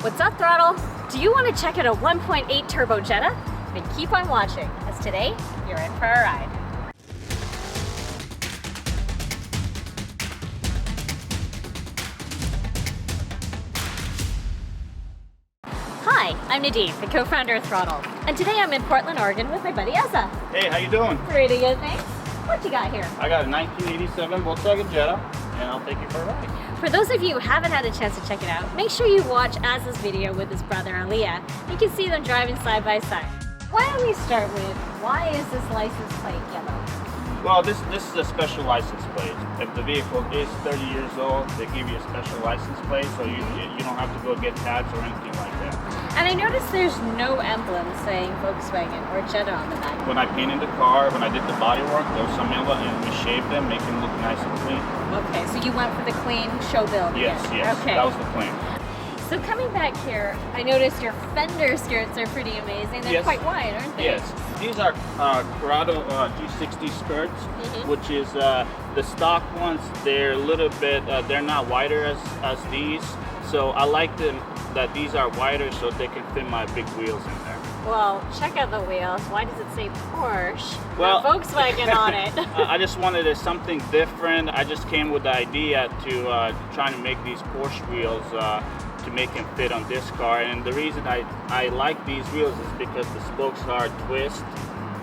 What's up, Throdle? Do you want to check out a 1.8 turbo Jetta? Then keep on watching, as today, you're in for a ride. Hi, I'm Nadine, the co-founder of Throdle. And today I'm in Portland, Oregon with my buddy Essa. Hey, how you doing? Pretty good, thanks. What you got here? I got a 1987 Volkswagen Jetta, and I'll take you for a ride. For those of you who haven't had a chance to check it out, make sure you watch Asa's video with his brother Aliyah. You can see them driving side by side. Why don't we start with, why is this license plate yellow? Well, this is a special license plate. If the vehicle is 30 years old, they give you a special license plate, so you don't have to go get tags or anything like that. And I noticed there's no emblem saying Volkswagen or Jetta on the back. When I painted the car, when I did the body work, there was some emblem, and we shaved them, make them look nice and clean. Okay, so you went for the clean show build. Yes, yes, okay. That was the plan. So coming back here, I noticed your fender skirts are pretty amazing. They're quite wide, aren't they? Yes. These are Recaro G60 skirts, which is the stock ones. They're a little bit, they're not wider as these. So I like them that these are wider so they can fit my big wheels in there. Well, check out the wheels. Why does it say Porsche? Well, Volkswagen on it. I just wanted something different. I just came with the idea to try to make these Porsche wheels to make them fit on this car. And the reason I like these wheels is because the spokes are twist,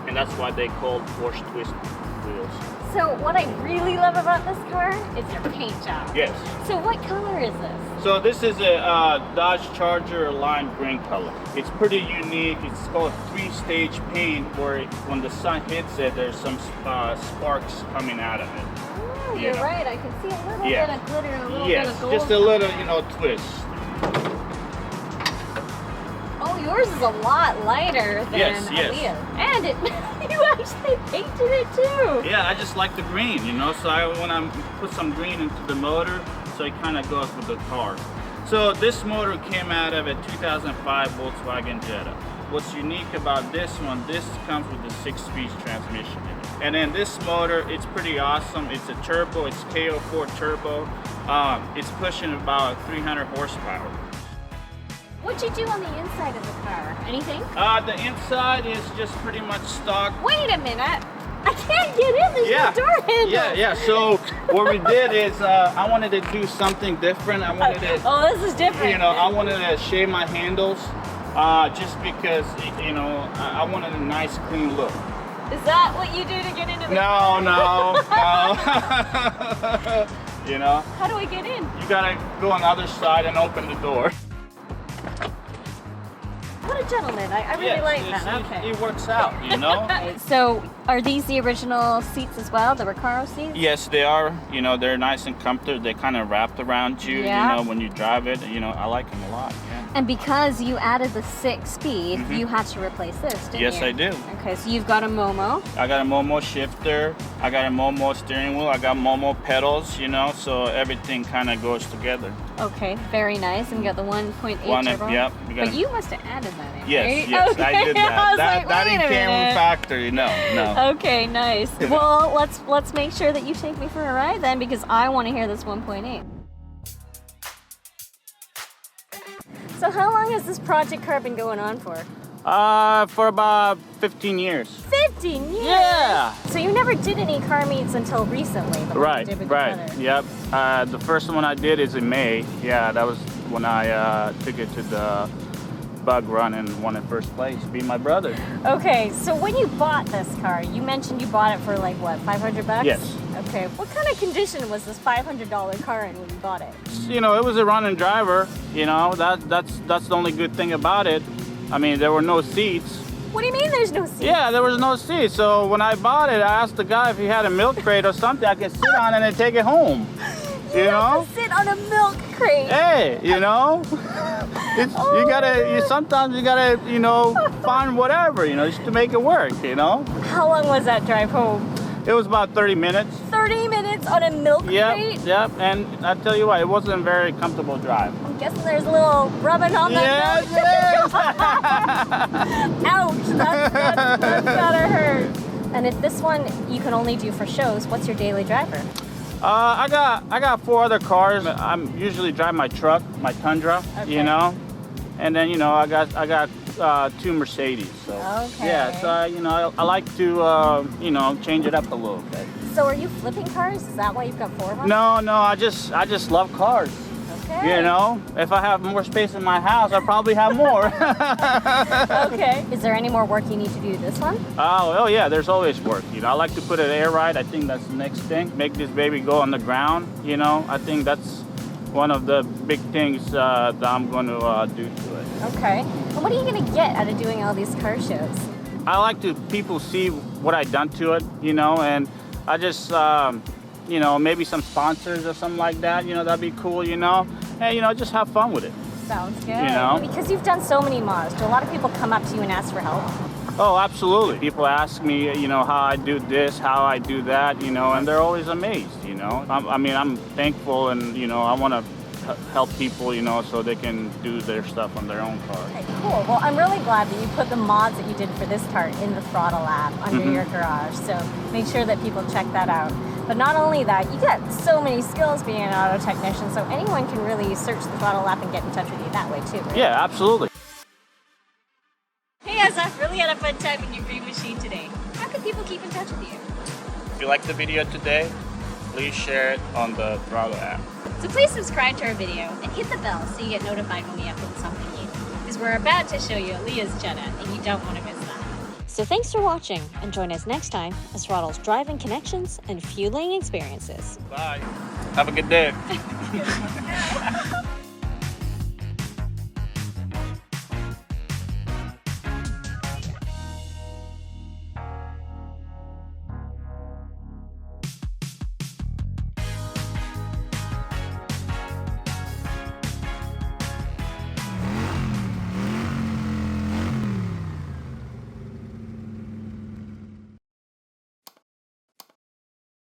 and that's why they called Porsche twist wheels. So what I really love about this car is your paint job. Yes. So what color is this? So this is a Dodge Charger lime green color. It's pretty unique. It's called 3-stage paint, where when the sun hits it, there's some sparks coming out of it. Oh, you're right. I can see a little bit of glitter, a little bit of gold. Just a little, twist. Oh, yours is a lot lighter than Aliyah's. And you actually painted it too. Yeah, I just like the green, so I want to put some green into the motor, so it kind of goes with the car. So this motor came out of a 2005 Volkswagen Jetta. What's unique about this one, this comes with a 6-speed transmission in it. And then this motor, it's pretty awesome. It's a turbo, it's KO4 turbo. It's pushing about 300 horsepower. What'd you do on the inside of the car? Anything? The inside is just pretty much stock. Wait a minute. I can't get in. There's no door handle. Yeah. So what we did is I wanted to do something different. I wanted to. Oh, this is different. I wanted to shave my handles, just because I wanted a nice, clean look. Is that what you do to get into the car? No. How do I get in? You gotta go on the other side and open the door. What a gentleman. I really like that. Okay. It works out, So, are these the original seats as well, the Recaro seats? Yes, they are. They're nice and comfortable. They kind of wrapped around you, when you drive it. I like them a lot, yeah. And because you added the 6-speed, you had to replace this, didn't you? Yes, I do. Okay, so you've got a MOMO. I got a MOMO shifter. I got a MOMO steering wheel. I got MOMO pedals, so everything kind of goes together. Okay, very nice. And you got the 1.8 turbo. Yep. But you must have added that in, Yes, right? yes, Okay. I did that. That didn't came with factory. No. Okay, nice. Well, let's make sure that you take me for a ride then, because I want to hear this 1.8. So how long has this project car been going on for? For about 15 years. 15 years? Yeah. So you never did any car meets until recently? Right. Yep. The first one I did is in May. Yeah, that was when I took it to the bug run and won in first place, beat my brother. Okay, so when you bought this car, you mentioned you bought it for like what, 500 bucks? Yes. Okay, what kind of condition was this $500 car in when you bought it? It was a running driver. That's the only good thing about it. I mean, there were no seats. What do you mean there's no seats? Yeah, there was no seats. So when I bought it, I asked the guy if he had a milk crate or something I could sit on and then take it home. You have to sit on a milk crate. Hey, sometimes you gotta, find whatever, just to make it work, How long was that drive home? It was about 30 minutes. 30 minutes on a milk crate? Yep, and I tell you what, it wasn't a very comfortable drive. I'm guessing there's a little rubbing on that milk. Ouch, that's gotta hurt. And if this one you can only do for shows, what's your daily driver? I got 4 other cars. I'm usually driving my truck, my Tundra, And then, you know, I got 2 Mercedes. So Okay. yeah, so you know, I like to you know, change it up a little bit. So are you flipping cars? Is that why you've got 4 of them? No, I just love cars. Okay. You know, if I have more space in my house, I probably have more. Okay. Is there any more work you need to do to this one? Oh yeah, there's always work. You know, I like to put it air ride. I think that's the next thing. Make this baby go on the ground. You know, I think that's one of the big things that I'm going to do to it. Okay. And what are you going to get out of doing all these car shows? I like to people see what I done to it. You know, and I just you know, maybe some sponsors or something like that. You know, that'd be cool. You know, and you know, just have fun with it. Sounds good. You know? Because you've done so many mods, do a lot of people come up to you and ask for help? Oh, absolutely. People ask me, you know, how I do this, how I do that, you know, and they're always amazed, you know. I mean, I'm thankful, and, you know, I want to help people, you know, so they can do their stuff on their own car. Okay, cool. Well, I'm really glad that you put the mods that you did for this car in the Throdle app under your garage. So make sure that people check that out. But not only that, you got so many skills being an auto technician, so anyone can really search the Throdle app and get in touch with you that way too, right? Yeah, absolutely. Hey Azaf, really had a fun time in your green machine today. How can people keep in touch with you? If you liked the video today, please share it on the Throdle app. So please subscribe to our video and hit the bell so you get notified when we upload something new. Because we're about to show you Leah's Jetta and you don't want to miss that. So thanks for watching and join us next time as Throdle's driving connections and fueling experiences. Bye. Have a good day.